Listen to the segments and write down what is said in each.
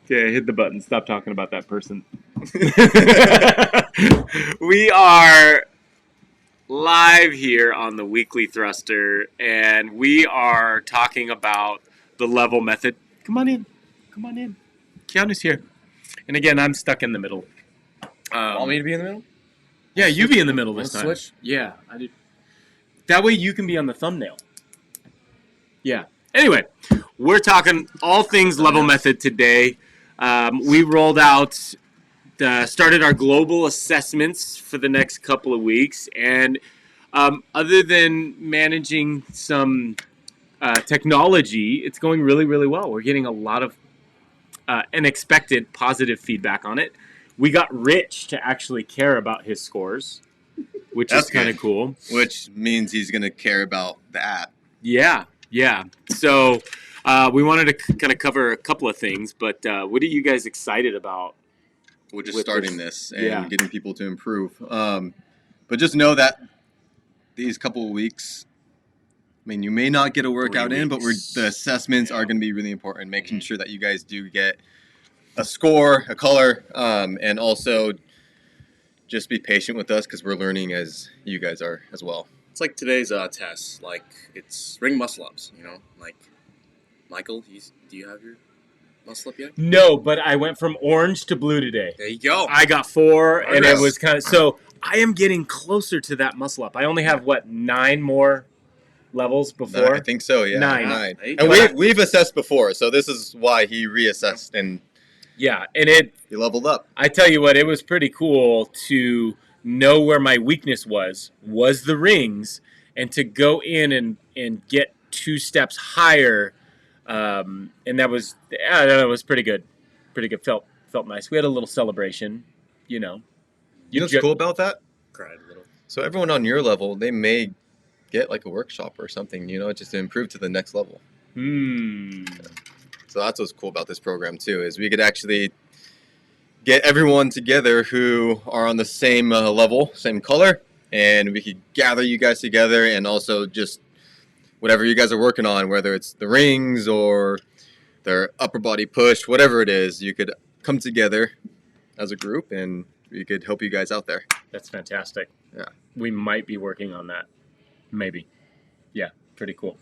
Okay, hit the button. Stop talking about that person. We are live here on the Weekly Thruster, and we are talking about the level method. Come on in. Come on in. Keanu's here. And again, I'm stuck in the middle. Want me to be in the middle? Yeah, you be in the middle this Let's time. switch? Yeah, I did. That way you can be on the thumbnail. Yeah. Anyway, we're talking all things level method today. We rolled out, started our global assessments for the next couple of weeks, and other than managing some technology, it's going really, really well. We're getting a lot of unexpected positive feedback on it. We got Rich to actually care about his scores, which That's is kind of good. cool. Which means he's going to care about the app. Yeah, yeah. So we wanted to kind of cover a couple of things, but what are you guys excited about? We're just With starting this and yeah. getting people to improve. But just know that these couple of weeks, I mean, you may not get a workout in, but the assessments are going to be really important, making sure that you guys do get a score, a color, and also just be patient with us because we're learning as you guys are as well. It's like today's test. Like, it's ring muscle ups, you know? Like, Michael, do you have your muscle up yet? No, but I went from orange to blue today. There you go. I got 4, and it Progress. was kind of so. I am getting closer to that muscle up. I only have 9 more levels before. I think so, yeah. 9. There you And go. we've assessed before, so this is why he reassessed and Yeah, and it. he leveled up. I tell you what, it was pretty cool to know where my weakness was the rings, and to go in and get 2 steps higher, and that was pretty good, felt nice. We had a little celebration, you know. You know what's cool about that? Cried a little. So everyone on your level, they may get like a workshop or something, just to improve to the next level. So that's what's cool about this program too, is we could actually get everyone together who are on the same level, same color, and we could gather you guys together, and also just whatever you guys are working on, whether it's the rings or their upper body push, whatever it is, you could come together as a group and we could help you guys out there. That's fantastic. Yeah. We might be working on that. Maybe. Yeah, pretty cool.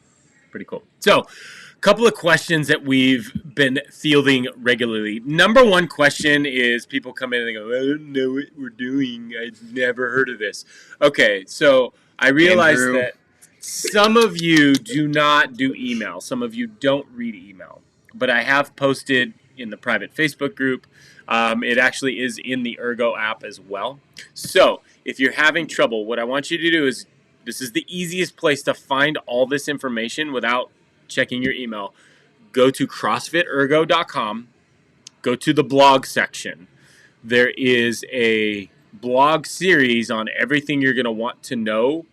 Pretty cool. So, a couple of questions that we've been fielding regularly. Number one question is people come in and they go, I don't know what we're doing. I've never heard of this. Okay, so I realize Andrew. that some of you do not do email. Some of you don't read email. But I have posted in the private Facebook group. It actually is in the Ergo app as well. So if you're having trouble, what I want you to do is, this is the easiest place to find all this information without checking your email. Go to CrossFitErgo.com. Go to the blog section. There is a blog series on everything you're going to want to know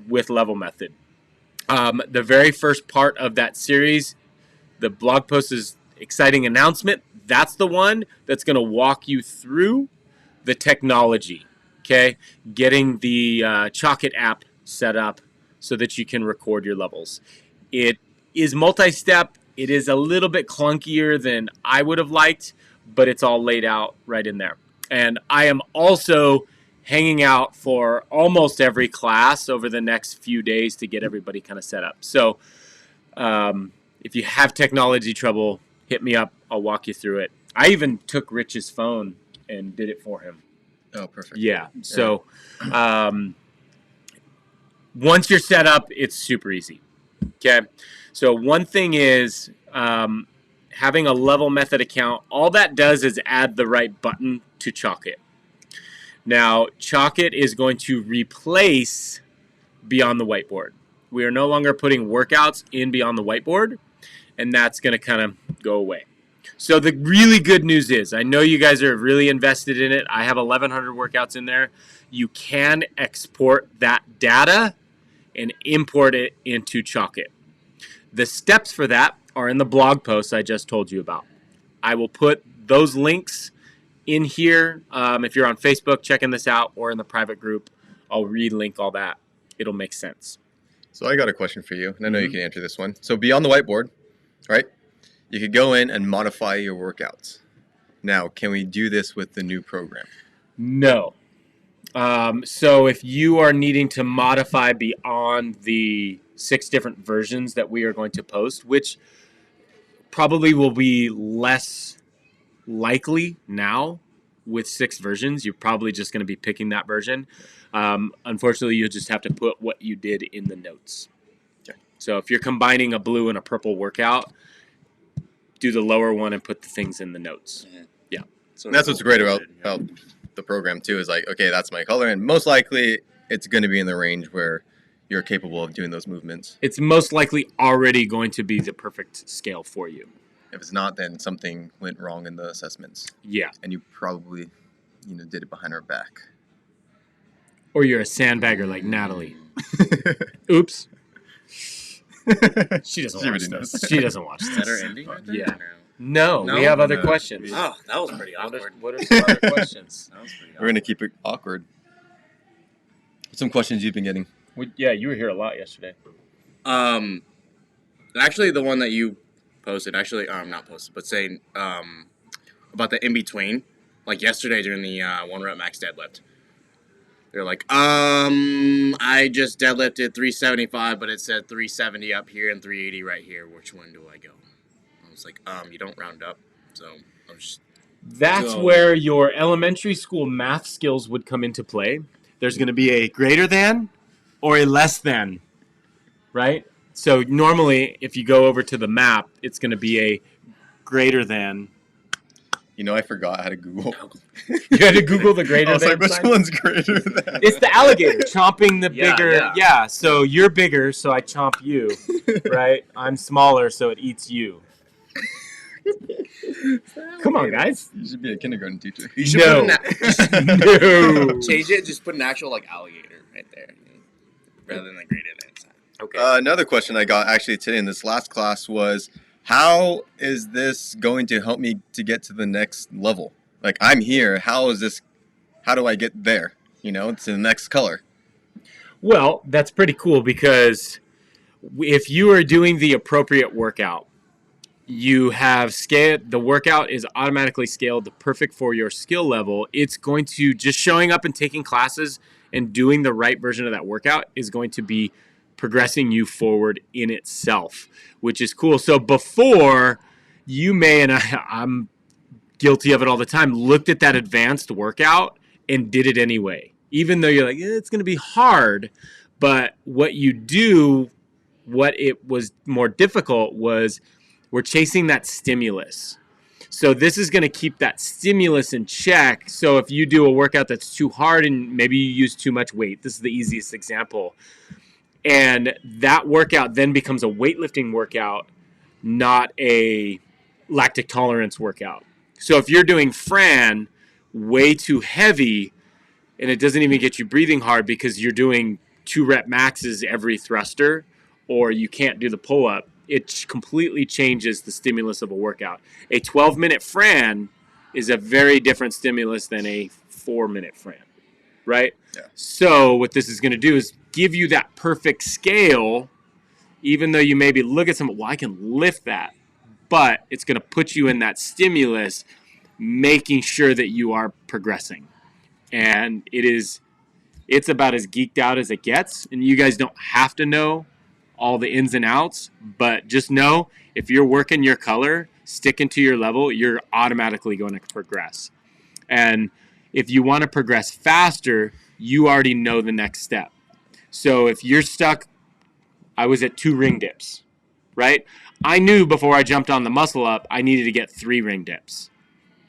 with Level Method. The very first part of that series, the blog post is exciting announcement. That's the one that's going to walk you through the technology, okay? Getting the Chalkit app set up so that you can record your levels. It is multi-step. It is a little bit clunkier than I would have liked, but it's all laid out right in there. And I am also hanging out for almost every class over the next few days to get everybody kind of set up. So if you have technology trouble, hit me up. I'll walk you through it. I even took Rich's phone and did it for him. Oh, perfect. Yeah. So once you're set up, it's super easy. Okay. So one thing is having a Level Method account. All that does is add the right button to Chalkit. Now, Chalkit is going to replace Beyond the Whiteboard. We are no longer putting workouts in Beyond the Whiteboard, and that's going to kind of go away. So the really good news is, I know you guys are really invested in it. I have 1,100 workouts in there. You can export that data and import it into Chalkit. The steps for that are in the blog post I just told you about. I will put those links in here. If you're on Facebook checking this out, or in the private group, I'll relink all that. It'll make sense. So I got a question for you, and I know you can answer this one. So beyond the whiteboard, right? you could go in and modify your workouts. Now, can we do this with the new program? No. So if you are needing to modify beyond the 6 different versions that we are going to post, which probably will be less likely now with 6 versions, you're probably just going to be picking that version. Unfortunately, you'll just have to put what you did in the notes. Okay. So if you're combining a blue and a purple workout, do the lower one and put the things in the notes. Yeah. So That's what's great about the program too, is like, okay, that's my color, and most likely it's going to be in the range where you're capable of doing those movements. It's most likely already going to be the perfect scale for you. If it's not, then something went wrong in the assessments, Yeah. and you probably, did it behind our back. Or you're a sandbagger like Natalie. Oops. She doesn't She watch already this. knows. She doesn't watch Is this. that our ending right there? Yeah. Or No, No? we have other No. questions. no? Oh, that was pretty What awkward. are some other questions? That was pretty We're going to keep it awkward. What's some questions you've been getting? Yeah, you were here a lot yesterday. Actually, the one that you posted, not posted, but saying about the in between, like yesterday during the 1 rep max deadlift. They're like, I just deadlifted 375, but it said 370 up here and 380 right here. Which one do I go? I was like, you don't round up, so I'm just. That's So- where your elementary school math skills would come into play. There's going to be a greater than or a less than, right? So normally, if you go over to the map, it's going to be a greater than. I forgot how to Google. You had to Google the greater I was than like, which sign? one's greater than? It's the alligator chomping the Yeah, bigger. yeah. So you're bigger, so I chomp you, right? I'm smaller, so it eats you. Come on, guys. You should be a kindergarten teacher. You should No. put No. change it. Just put an actual like alligator right there, rather than the greater than sign. Okay. Another question I got actually today in this last class was, how is this going to help me to get to the next level? Like, I'm here. How do I get there? To the next color. Well, that's pretty cool because if you are doing the appropriate workout, you have scaled, the workout is automatically scaled the perfect for your skill level. It's going to just showing up and taking classes and doing the right version of that workout is going to be progressing you forward in itself, which is cool. So before you may, and I'm guilty of it all the time, looked at that advanced workout and did it anyway, even though you're like, it's going to be hard. But what it was more difficult was we're chasing that stimulus. So this is going to keep that stimulus in check. So if you do a workout that's too hard and maybe you use too much weight, this is the easiest example. And that workout then becomes a weightlifting workout, not a lactic tolerance workout. So if you're doing Fran way too heavy and it doesn't even get you breathing hard because you're doing 2 rep maxes every thruster, or you can't do the pull-up, it completely changes the stimulus of a workout. A 12-minute Fran is a very different stimulus than a 4-minute Fran, right? Yeah. So what this is going to do is give you that perfect scale, even though you maybe look at something, I can lift that, but it's going to put you in that stimulus, making sure that you are progressing. And it's about as geeked out as it gets, and you guys don't have to know all the ins and outs, but just know if you're working your color, sticking to your level, you're automatically going to progress. And if you want to progress faster, you already know the next step. So if you're stuck, I was at 2 ring dips, right? I knew before I jumped on the muscle up, I needed to get 3 ring dips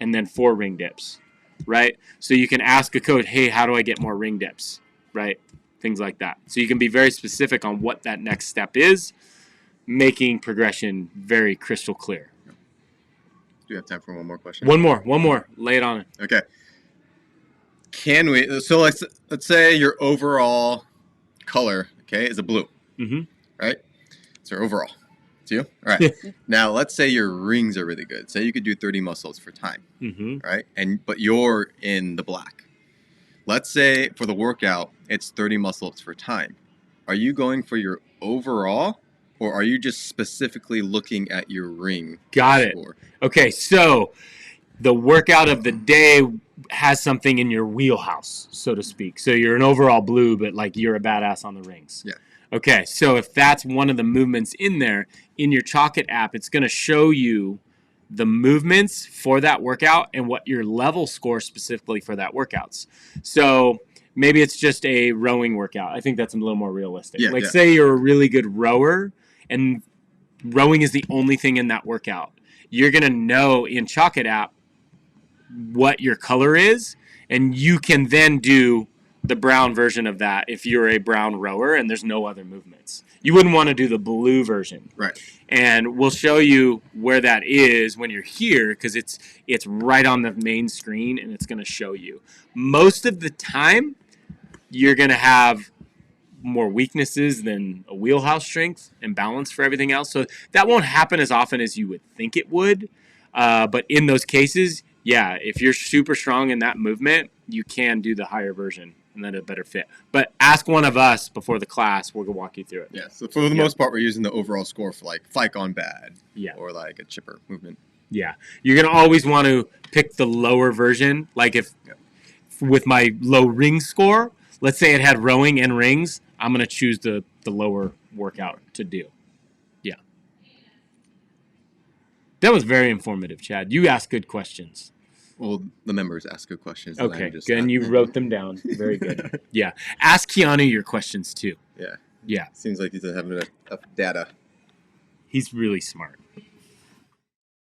and then 4 ring dips, right? So you can ask a coach, hey, how do I get more ring dips, right? Things like that. So you can be very specific on what that next step is, making progression very crystal clear. Do you have time for one more question? One more. Lay it on. Okay. Can we? So let's say your overall color, okay, is a blue, Mm-hmm. right? So overall, it's you. All right. Now let's say your rings are really good. Say you could do 30 muscles for time, Mm-hmm. right? But you're in the black. Let's say for the workout, it's 30 muscle ups for time. Are you going for your overall, Or are you just specifically looking at your ring? Got it. score? Okay, so the workout of the day has something in your wheelhouse, so to speak. So you're an overall blue, but like you're a badass on the rings. Yeah. Okay, so if that's one of the movements in there, in your Chalkit app, it's going to show you the movements for that workout and what your level score specifically for that workouts. So maybe it's just a rowing workout. I think that's a little more realistic. Yeah, like yeah. say you're a really good rower and rowing is the only thing in that workout. You're going to know in Chalkit app what your color is, and you can then do the brown version of that if you're a brown rower and there's no other movements. You wouldn't want to do the blue version. Right. And we'll show you where that is when you're here because it's right on the main screen and it's going to show you. Most of the time, you're going to have more weaknesses than a wheelhouse strength and balance for everything else. So that won't happen as often as you would think it would. But in those cases, yeah, if you're super strong in that movement, you can do the higher version and then a better fit. But ask one of us before the class. We're going to walk you through it. Yeah. So for the most part, we're using the overall score for like Fike on bad. Yeah. Or like a chipper movement. Yeah. You're going to always want to pick the lower version. Like if with my low ring score, let's say it had rowing and rings, I'm going to choose the lower workout to do. Yeah. That was very informative, Chad. You asked good questions. Well, the members ask good questions. and Okay, I'm just good. And you wrote them down. Very good. Yeah. Ask Keanu your questions too. Yeah. Yeah. Seems like he's having enough data. He's really smart.